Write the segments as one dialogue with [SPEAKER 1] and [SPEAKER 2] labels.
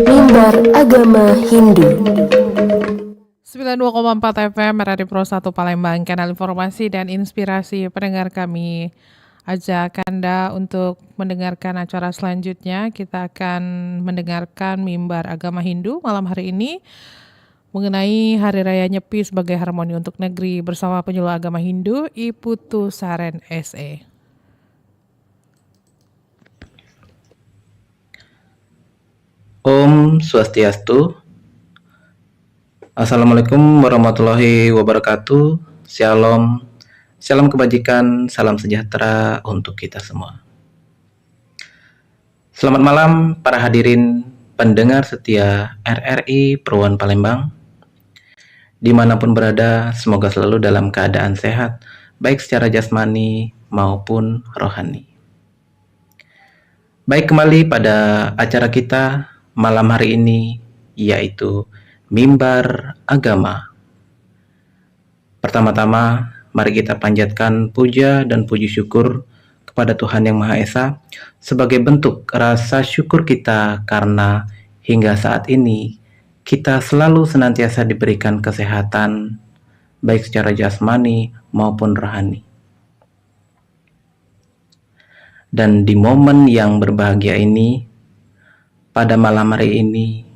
[SPEAKER 1] Mimbar Agama Hindu
[SPEAKER 2] 92,4 FM Radio Pro 1 Palembang, kanal informasi dan inspirasi pendengar kami. Ajak Anda untuk mendengarkan acara selanjutnya. Kita akan mendengarkan Mimbar Agama Hindu malam hari ini mengenai Hari Raya Nyepi sebagai harmoni untuk negeri bersama penyuluh agama Hindu I Putu Saren SE.
[SPEAKER 3] Om Swastiastu. Assalamualaikum warahmatullahi wabarakatuh. Shalom. Salam kebajikan, salam sejahtera untuk kita semua. Selamat malam para hadirin pendengar setia RRI Pro 1 Palembang. Dimanapun berada, semoga selalu dalam keadaan sehat, baik secara jasmani maupun rohani. Baik, kembali pada acara kita malam hari ini, yaitu Mimbar Agama. Pertama-tama, mari kita panjatkan puja dan puji syukur kepada Tuhan Yang Maha Esa sebagai bentuk rasa syukur kita karena hingga saat ini kita selalu senantiasa diberikan kesehatan baik secara jasmani maupun rohani. Dan di momen yang berbahagia ini, pada malam hari ini,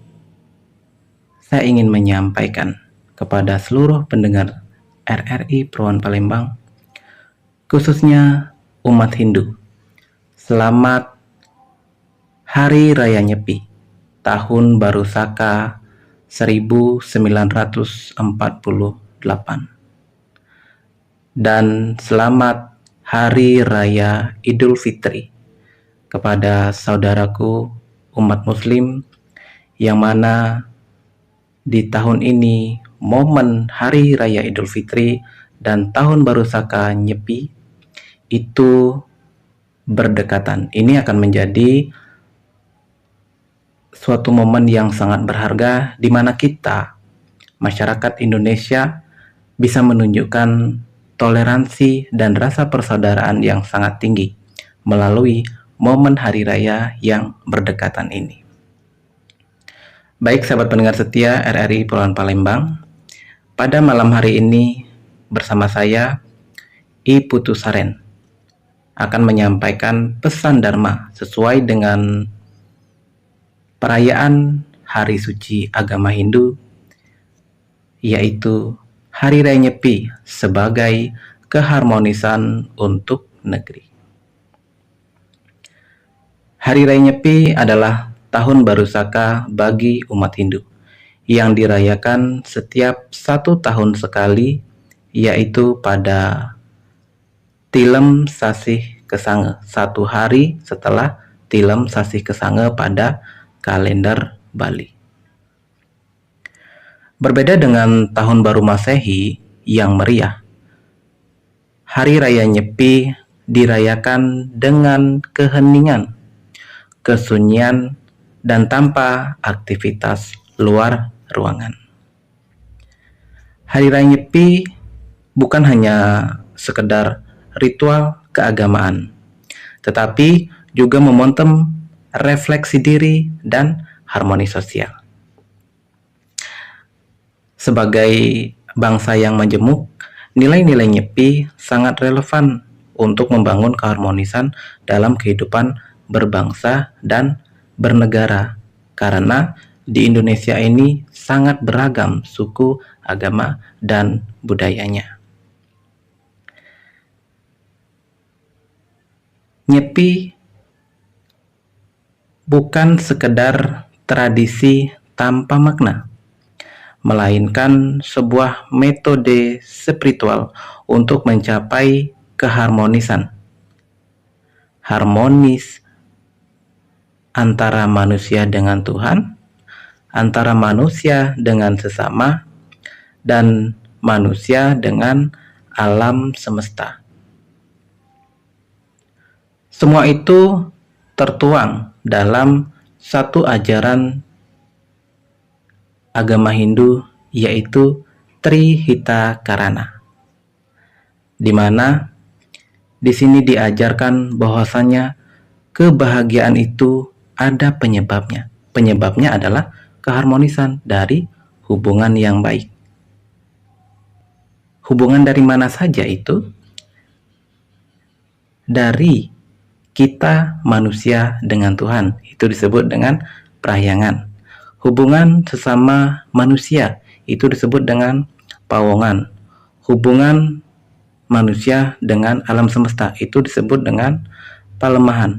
[SPEAKER 3] saya ingin menyampaikan kepada seluruh pendengar RRI Pro 1 Palembang, khususnya umat Hindu, selamat Hari Raya Nyepi, Tahun Baru Saka 1948, dan selamat Hari Raya Idul Fitri kepada saudaraku umat Muslim yang mana di tahun ini momen Hari Raya Idul Fitri dan Tahun Baru Saka Nyepi itu berdekatan. Ini akan menjadi suatu momen yang sangat berharga di mana kita, masyarakat Indonesia, bisa menunjukkan toleransi dan rasa persaudaraan yang sangat tinggi melalui momen Hari Raya yang berdekatan ini. Baik sahabat pendengar setia RRI Pro 1 Palembang, pada malam hari ini bersama saya I Putu Saren akan menyampaikan pesan Dharma sesuai dengan perayaan Hari Suci Agama Hindu, yaitu Hari Raya Nyepi sebagai keharmonisan untuk negeri. Hari Raya Nyepi adalah Tahun Baru Saka bagi umat Hindu yang dirayakan setiap 1 tahun sekali, yaitu pada Tilem Sasih Kesange, 1 hari setelah Tilem Sasih Kesange pada kalender Bali. Berbeda dengan Tahun Baru Masehi yang meriah, Hari Raya Nyepi dirayakan dengan keheningan, kesunyian, dan tanpa aktivitas luar ruangan. Hari Raya Nyepi bukan hanya sekedar ritual keagamaan, tetapi juga momentum refleksi diri dan harmoni sosial. Sebagai bangsa yang majemuk, nilai-nilai Nyepi sangat relevan untuk membangun keharmonisan dalam kehidupan berbangsa dan bernegara, karena di Indonesia ini sangat beragam suku, agama, dan budayanya. Nyepi bukan sekedar tradisi tanpa makna, melainkan sebuah metode spiritual untuk mencapai keharmonisan. Harmonis antara manusia dengan Tuhan, antara manusia dengan sesama, dan manusia dengan alam semesta. Semua itu tertuang dalam satu ajaran agama Hindu, yaitu Trihita Karana, di mana di sini diajarkan bahwasanya kebahagiaan itu ada penyebabnya. Penyebabnya adalah keharmonisan dari hubungan yang baik. Hubungan dari mana saja itu? Dari kita manusia dengan Tuhan. Itu disebut dengan parahyangan. Hubungan sesama manusia itu disebut dengan pawongan. Hubungan manusia dengan alam semesta itu disebut dengan palemahan.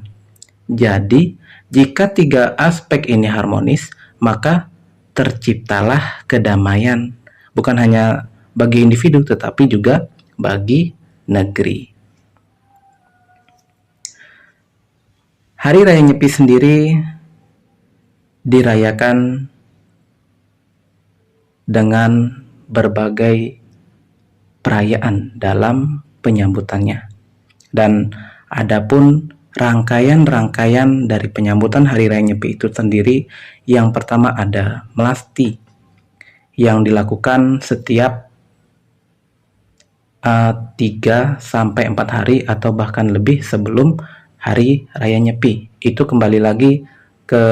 [SPEAKER 3] Jadi, jika tiga aspek ini harmonis, maka terciptalah kedamaian, bukan hanya bagi individu tetapi juga bagi negeri. Hari Raya Nyepi sendiri dirayakan dengan berbagai perayaan dalam penyambutannya. Dan adapun rangkaian-rangkaian dari penyambutan Hari Raya Nyepi itu sendiri, yang pertama ada melasti yang dilakukan setiap 3-4 hari atau bahkan lebih sebelum Hari Raya Nyepi. Itu kembali lagi ke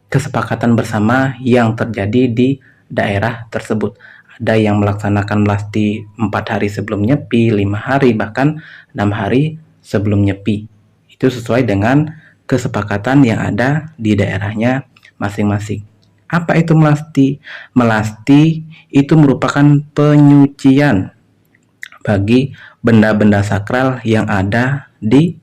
[SPEAKER 3] kesepakatan bersama yang terjadi di daerah tersebut. Ada yang melaksanakan melasti 4 hari sebelum Nyepi, 5 hari, bahkan 6 hari sebelum Nyepi. Itu sesuai dengan kesepakatan yang ada di daerahnya masing-masing. Apa itu melasti? Melasti itu merupakan penyucian bagi benda-benda sakral yang ada di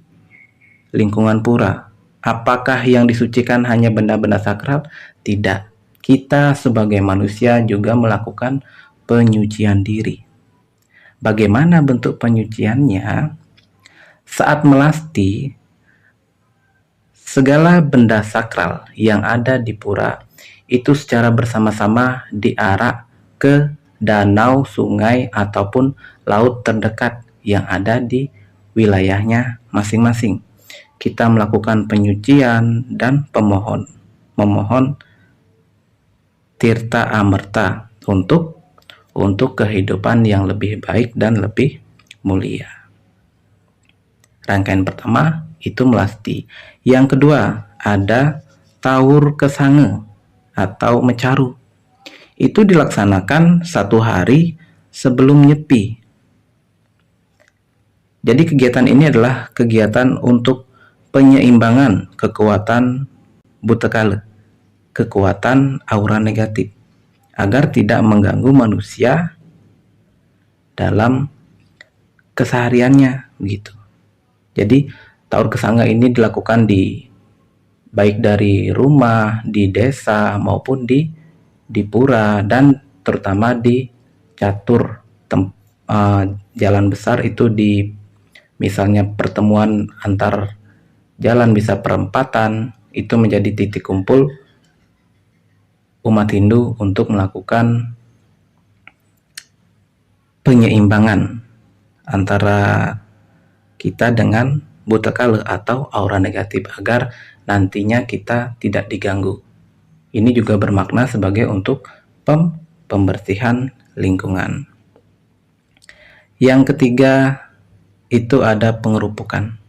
[SPEAKER 3] lingkungan pura. Apakah yang disucikan hanya benda-benda sakral? Tidak. Kita sebagai manusia juga melakukan penyucian diri. Bagaimana bentuk penyuciannya? Saat melasti, segala benda sakral yang ada di pura itu secara bersama-sama diarak ke danau, sungai, ataupun laut terdekat yang ada di wilayahnya masing-masing. Kita melakukan penyucian dan memohon tirta amerta untuk kehidupan yang lebih baik dan lebih mulia. Rangkaian pertama itu melasti. Yang kedua ada tawur kesange atau mecaru. Itu dilaksanakan 1 hari sebelum Nyepi. Jadi kegiatan ini adalah kegiatan untuk penyeimbangan kekuatan butekale, kekuatan aura negatif, agar tidak mengganggu manusia dalam kesehariannya begitu. Jadi tawur kesange ini dilakukan baik dari rumah, di desa maupun di pura, dan terutama di catur jalan besar itu, di misalnya pertemuan antar jalan, bisa perempatan, itu menjadi titik kumpul umat Hindu untuk melakukan penyeimbangan antara kita dengan butekale atau aura negatif agar nantinya kita tidak diganggu. Ini juga bermakna sebagai untuk pembersihan lingkungan. Yang ketiga itu ada pengerupukan.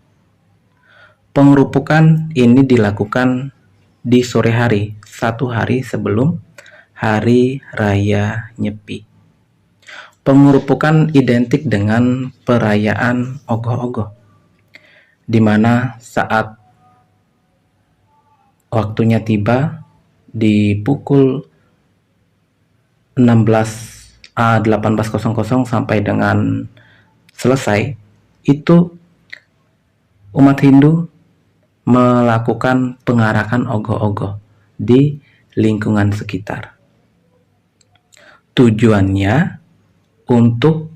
[SPEAKER 3] Pengerupukan ini dilakukan di sore hari, 1 hari sebelum Hari Raya Nyepi. Pengerupukan identik dengan perayaan ogoh-ogoh, di mana saat waktunya tiba di pukul 18.00 sampai dengan selesai, itu umat Hindu melakukan pengarakan ogoh-ogoh di lingkungan sekitar. Tujuannya untuk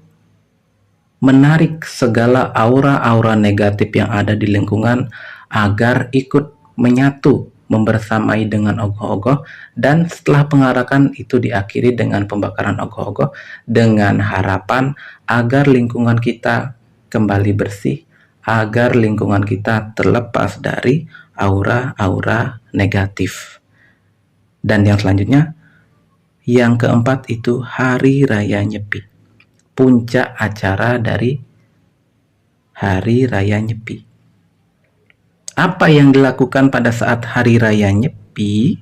[SPEAKER 3] menarik segala aura-aura negatif yang ada di lingkungan agar ikut menyatu, membersamai dengan ogoh-ogoh, dan setelah pengarakan itu diakhiri dengan pembakaran ogoh-ogoh dengan harapan agar lingkungan kita kembali bersih, agar lingkungan kita terlepas dari aura-aura negatif. Dan yang selanjutnya, yang keempat itu Hari Raya Nyepi. Puncak acara dari Hari Raya Nyepi. Apa yang dilakukan pada saat Hari Raya Nyepi?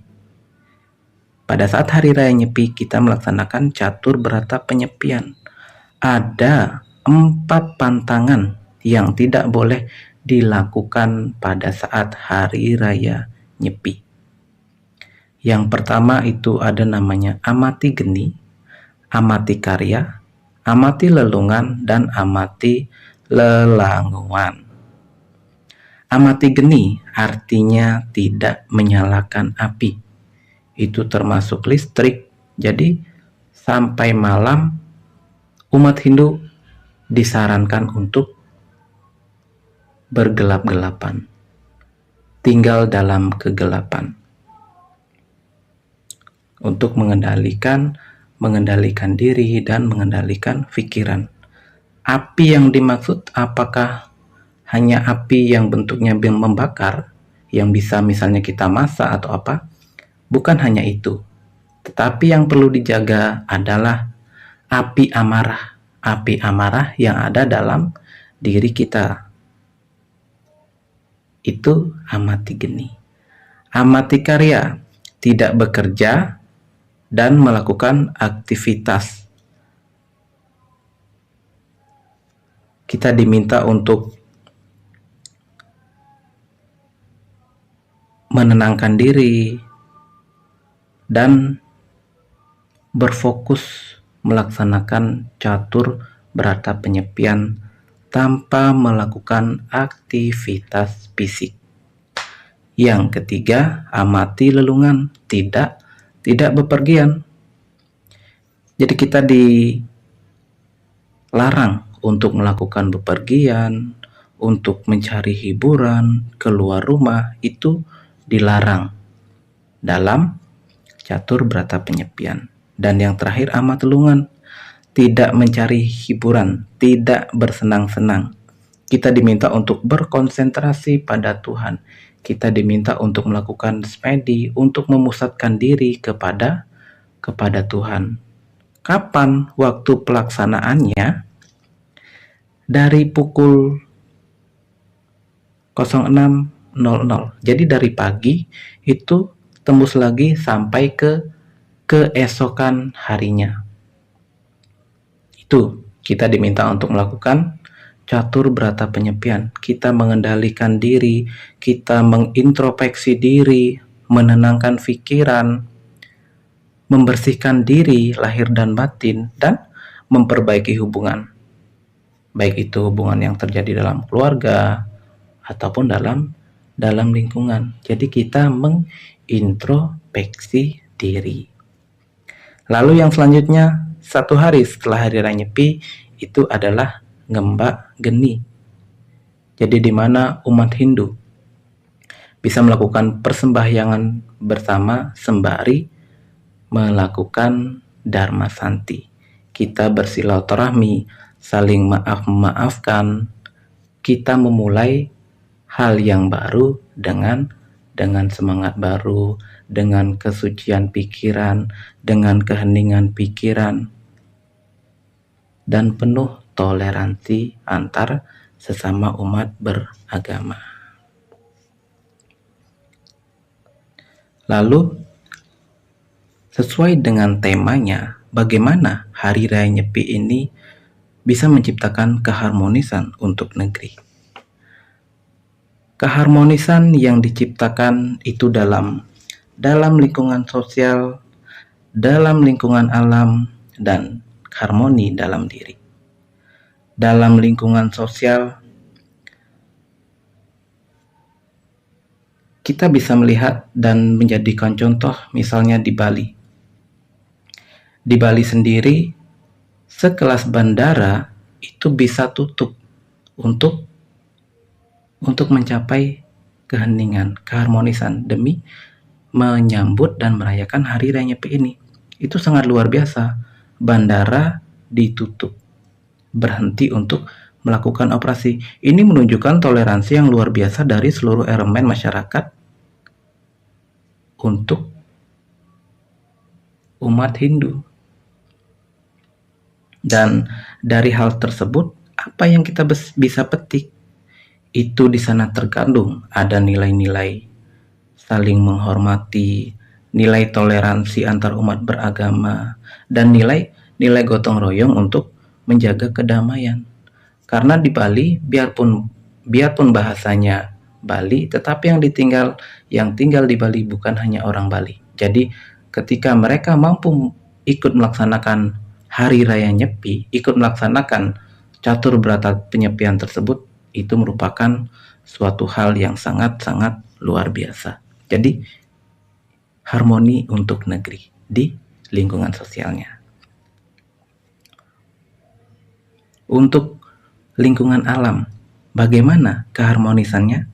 [SPEAKER 3] Pada saat Hari Raya Nyepi, kita melaksanakan catur berata penyepian. Ada 4 pantangan yang tidak boleh dilakukan pada saat Hari Raya Nyepi. Yang pertama itu ada namanya amati geni, amati karya, amati lelungan, dan amati lelanguan. Amati geni artinya tidak menyalakan api. Itu termasuk listrik. Jadi sampai malam umat Hindu disarankan untuk bergelap-gelapan, tinggal dalam kegelapan, untuk mengendalikan diri dan mengendalikan pikiran. Api yang dimaksud apakah hanya api yang bentuknya membakar, yang bisa misalnya kita masak atau apa? Bukan hanya itu. Tetapi yang perlu dijaga adalah api amarah. Api amarah yang ada dalam diri kita. Itu amati geni. Amati karya, tidak bekerja dan melakukan aktivitas. Kita diminta untuk menenangkan diri dan berfokus melaksanakan catur berata penyepian tanpa melakukan aktivitas fisik. Yang ketiga, amati lelungan, tidak bepergian. Jadi kita dilarang untuk melakukan bepergian, untuk mencari hiburan, keluar rumah, itu dilarang dalam catur berata penyepian. Dan yang terakhir, amat lelungan, tidak mencari hiburan, tidak bersenang-senang. Kita diminta untuk berkonsentrasi pada Tuhan. Kita diminta untuk melakukan semedi, untuk memusatkan diri kepada Tuhan. Kapan waktu pelaksanaannya? Dari pukul 06.00. Jadi dari pagi itu tembus lagi sampai ke keesokan harinya. Itu kita diminta untuk melakukan catur berata penyepian. Kita mengendalikan diri, kita mengintrospeksi diri, menenangkan pikiran, membersihkan diri lahir dan batin, dan memperbaiki hubungan. Baik itu hubungan yang terjadi dalam keluarga ataupun dalam lingkungan. Jadi kita mengintrospeksi diri. Lalu yang selanjutnya, 1 hari setelah Hari Raya Nyepi itu adalah Ngembak Geni. Jadi di mana umat Hindu bisa melakukan persembahyangan bersama sembari melakukan Dharma Santi. Kita bersilaturahmi, saling maaf-memaafkan. Kita memulai hal yang baru dengan semangat baru, dengan kesucian pikiran, dengan keheningan pikiran, dan penuh toleransi antar sesama umat beragama. Lalu, sesuai dengan temanya, bagaimana Hari Raya Nyepi ini bisa menciptakan keharmonisan untuk negeri. Keharmonisan yang diciptakan itu dalam lingkungan sosial, dalam lingkungan alam, dan harmoni dalam diri. Dalam lingkungan sosial, kita bisa melihat dan menjadikan contoh misalnya di Bali. Di Bali sendiri, sekelas bandara itu bisa tutup untuk mencapai keheningan, keharmonisan demi menyambut dan merayakan Hari Raya Nyepi ini. Itu sangat luar biasa. Bandara ditutup, berhenti untuk melakukan operasi. Ini menunjukkan toleransi yang luar biasa dari seluruh elemen masyarakat untuk umat Hindu. Dan dari hal tersebut, apa yang kita bisa petik? itu di sana terkandung ada nilai-nilai saling menghormati, nilai toleransi antar umat beragama, dan nilai gotong royong untuk menjaga kedamaian. Karena di Bali, biarpun bahasanya Bali, tetapi yang tinggal di Bali bukan hanya orang Bali. Jadi ketika mereka mampu ikut melaksanakan Hari Raya Nyepi, ikut melaksanakan catur berata penyepian tersebut, itu merupakan suatu hal yang sangat-sangat luar biasa. Jadi harmoni untuk negeri di lingkungan sosialnya. Untuk lingkungan alam, bagaimana keharmonisannya?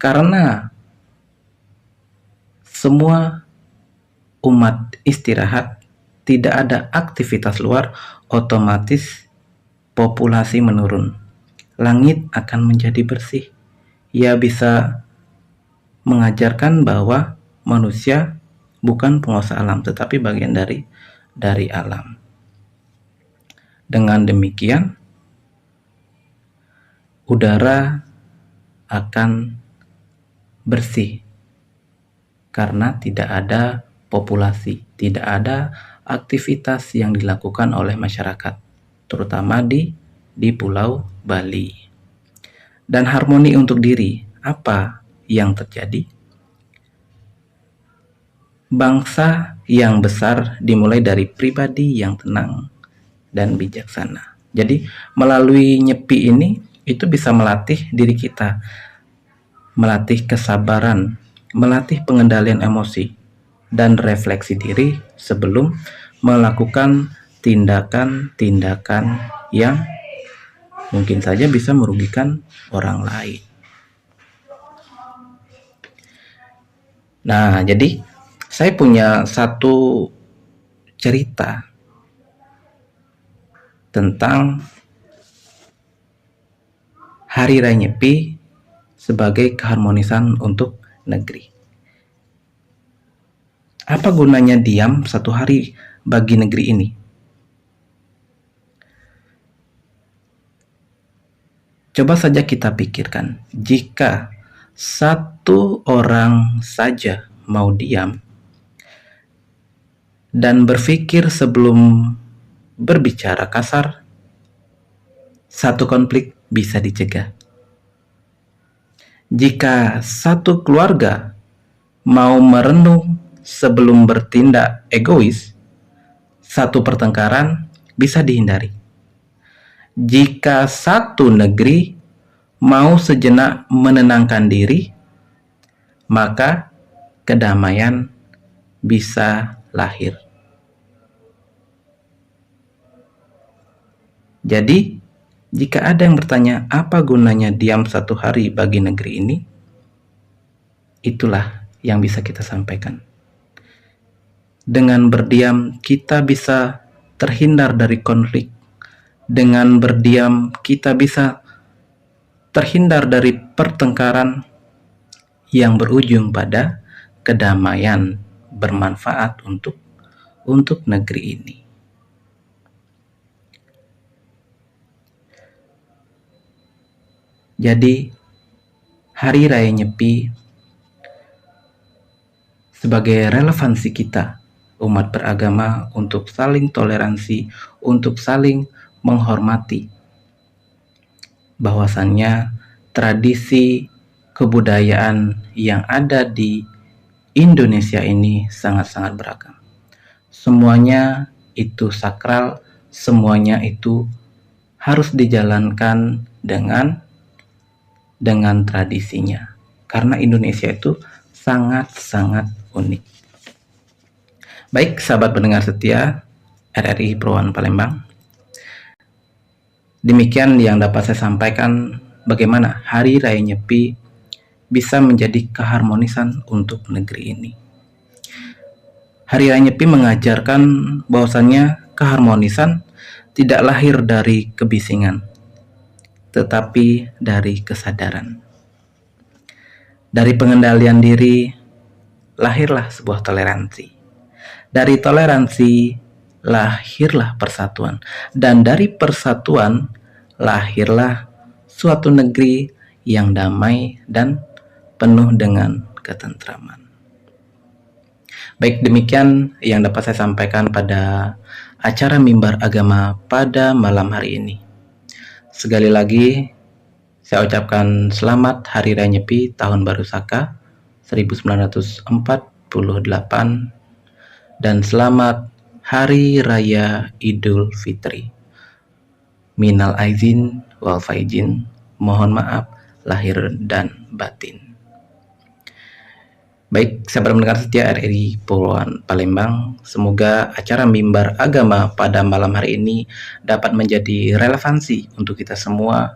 [SPEAKER 3] Karena semua umat istirahat, tidak ada aktivitas luar, otomatis populasi menurun. Langit akan menjadi bersih. Ia bisa mengajarkan bahwa manusia bukan penguasa alam, tetapi bagian dari alam. Dengan demikian, udara akan bersih karena tidak ada populasi, tidak ada aktivitas yang dilakukan oleh masyarakat, terutama di Pulau Bali. Dan harmoni untuk diri, apa yang terjadi? Bangsa yang besar dimulai dari pribadi yang tenang dan bijaksana. Jadi melalui Nyepi ini itu bisa melatih diri kita, melatih kesabaran, melatih pengendalian emosi, dan refleksi diri sebelum melakukan tindakan-tindakan yang mungkin saja bisa merugikan orang lain. Nah, jadi saya punya satu cerita tentang Hari Raya Nyepi sebagai keharmonisan untuk negeri. Apa gunanya diam satu hari bagi negeri ini? Coba saja kita pikirkan, jika satu orang saja mau diam dan berpikir sebelum berbicara kasar, satu konflik bisa dicegah. Jika satu keluarga mau merenung sebelum bertindak egois, satu pertengkaran bisa dihindari. Jika satu negeri mau sejenak menenangkan diri, maka kedamaian bisa lahir. Jadi, jika ada yang bertanya apa gunanya diam satu hari bagi negeri ini, itulah yang bisa kita sampaikan. Dengan berdiam, kita bisa terhindar dari konflik. Dengan berdiam, kita bisa terhindar dari pertengkaran yang berujung pada kedamaian bermanfaat untuk negeri ini. Jadi, Hari Raya Nyepi sebagai relevansi kita, umat beragama, untuk saling toleransi, untuk saling menghormati, bahwasannya tradisi kebudayaan yang ada di Indonesia ini sangat-sangat beragam. Semuanya itu sakral, semuanya itu harus dijalankan dengan tradisinya. Karena Indonesia itu sangat-sangat unik. Baik, sahabat pendengar setia RRI Pro1 Palembang, demikian yang dapat saya sampaikan bagaimana Hari Raya Nyepi bisa menjadi keharmonisan untuk negeri ini. Hari Raya Nyepi mengajarkan bahwasannya keharmonisan tidak lahir dari kebisingan, tetapi dari kesadaran. Dari pengendalian diri lahirlah sebuah toleransi. Dari toleransi lahirlah persatuan, dan dari persatuan lahirlah suatu negeri yang damai dan penuh dengan ketentraman. Baik, demikian yang dapat saya sampaikan pada acara Mimbar Agama pada malam hari ini. Sekali lagi, saya ucapkan selamat Hari Raya Nyepi Tahun Baru Saka 1948 dan selamat Hari Raya Idul Fitri. Minal aizin wal faizin, mohon maaf lahir dan batin. Baik, sahabat mendengar setia RRI Pulauan Palembang, semoga acara Mimbar Agama pada malam hari ini dapat menjadi relevansi untuk kita semua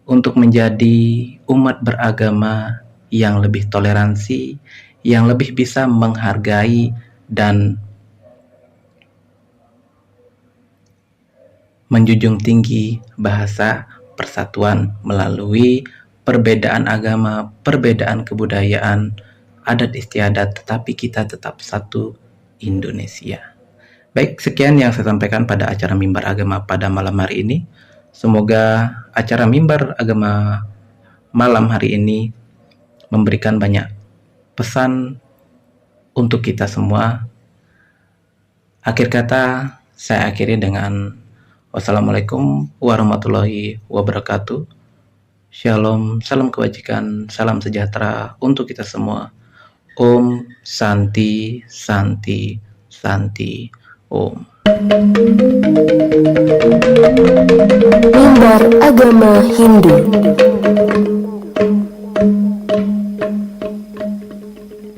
[SPEAKER 3] untuk menjadi umat beragama yang lebih toleransi, yang lebih bisa menghargai dan menjunjung tinggi bahasa persatuan melalui perbedaan agama, perbedaan kebudayaan, adat istiadat, tetapi kita tetap satu Indonesia. Baik, sekian yang saya sampaikan pada acara Mimbar Agama pada malam hari ini. Semoga acara Mimbar Agama malam hari ini memberikan banyak pesan untuk kita semua. Akhir kata, saya akhiri dengan wassalamualaikum warahmatullahi wabarakatuh. Shalom, salam kebajikan, salam sejahtera untuk kita semua. Om Santi Santi Santi Om.
[SPEAKER 1] Mimbar Agama Hindu.